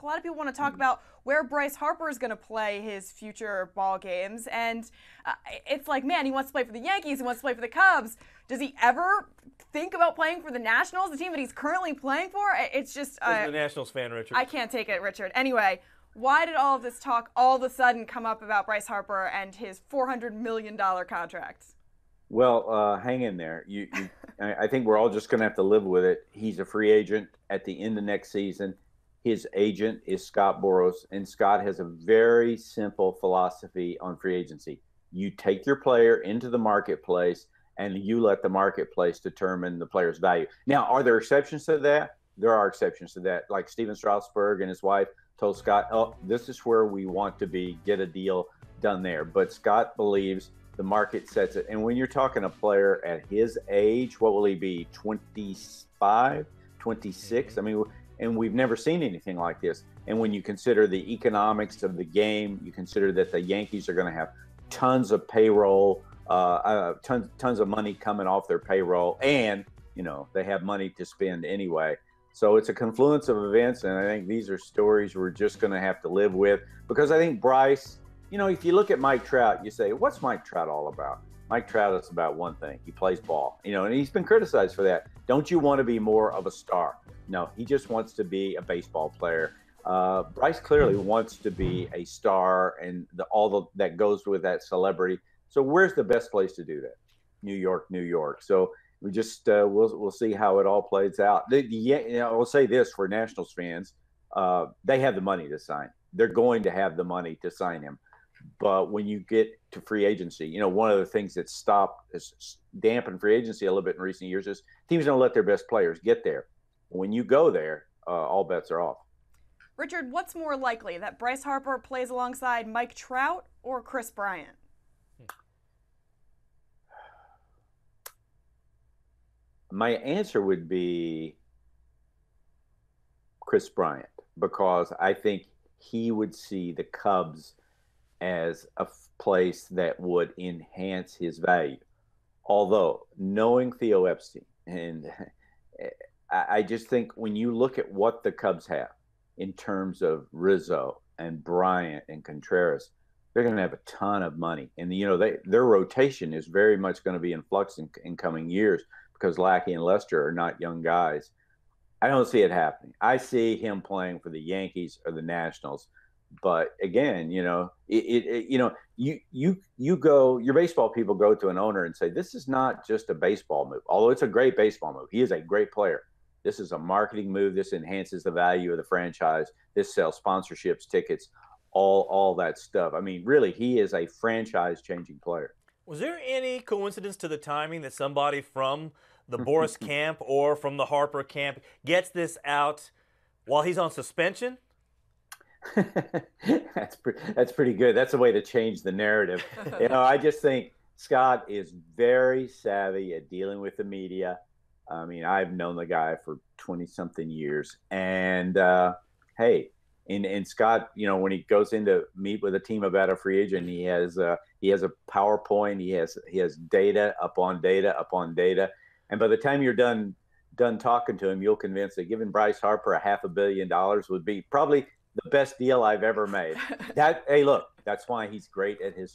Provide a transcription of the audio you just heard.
A lot of people want to talk about where Bryce Harper is going to play his future ball games. And it's like, man, he wants to play for the Yankees. He wants to play for the Cubs. Does he ever think about playing for the Nationals, the team that he's currently playing for? It's just... He's a Nationals fan, Richard. I can't take it, Richard. Anyway, why did all of this talk all of a sudden come up about Bryce Harper and his $400 million contract? Well, hang in there. I think we're all just going to have to live with it. He's a free agent at the end of next season. His agent is Scott Boras, and Scott has a very simple philosophy on free agency. You take your player into the marketplace, and you let the marketplace determine the player's value. Now, are there exceptions to that? There are exceptions to that. Like Steven Strasburg and his wife told Scott, oh, this is where we want to be, get a deal done there. But Scott believes the market sets it. And when you're talking a player at his age, what will he be, 25, 26? I mean, and we've never seen anything like this. And when you consider the economics of the game, you consider that the Yankees are going to have tons of payroll, tons of money coming off their payroll, and, you know, they have money to spend anyway. So it's a confluence of events, and I think these are stories we're just going to have to live with, because I think Bryce, you know, if you look at Mike Trout, you say, what's Mike Trout all about? Mike Trout is about one thing. He plays ball, you know, and he's been criticized for that. Don't you want to be more of a star? No, he just wants to be a baseball player. Bryce clearly wants to be a star, and that goes with that celebrity. So where's the best place to do that? New York, New York. So we just we'll see how it all plays out. I'll say this for Nationals fans: they have the money to sign. They're going to have the money to sign him. But when you get to free agency, you know, one of the things that dampened free agency a little bit in recent years is teams don't let their best players get there. When you go there, all bets are off. Richard, what's more likely, that Bryce Harper plays alongside Mike Trout or Chris Bryant? My answer would be Chris Bryant, because I think he would see the Cubs as a place that would enhance his value. Although, knowing Theo Epstein, and I just think when you look at what the Cubs have in terms of Rizzo and Bryant and Contreras, they're going to have a ton of money. And, you know, their rotation is very much going to be in flux in coming years, because Lackey and Lester are not young guys. I don't see it happening. I see him playing for the Yankees or the Nationals. But again, you know, you go, your baseball people go to an owner and say, this is not just a baseball move, although it's a great baseball move. He is a great player. This is a marketing move. This enhances the value of the franchise. This sells sponsorships, tickets, all that stuff. I mean, really, he is a franchise-changing player. Was there any coincidence to the timing that somebody from the Boras camp or from the Harper camp gets this out while he's on suspension? That's pretty good. That's a way to change the narrative. You know, I just think Scott is very savvy at dealing with the media. I mean, I've known the guy for 20-something years, and hey, and Scott, you know, when he goes in to meet with a team about a free agent, he has a PowerPoint. He has data upon data upon data, and by the time you're done talking to him, you'll convince that giving Bryce Harper $500 million would be probably the best deal I've ever made. Hey, look, that's why he's great at his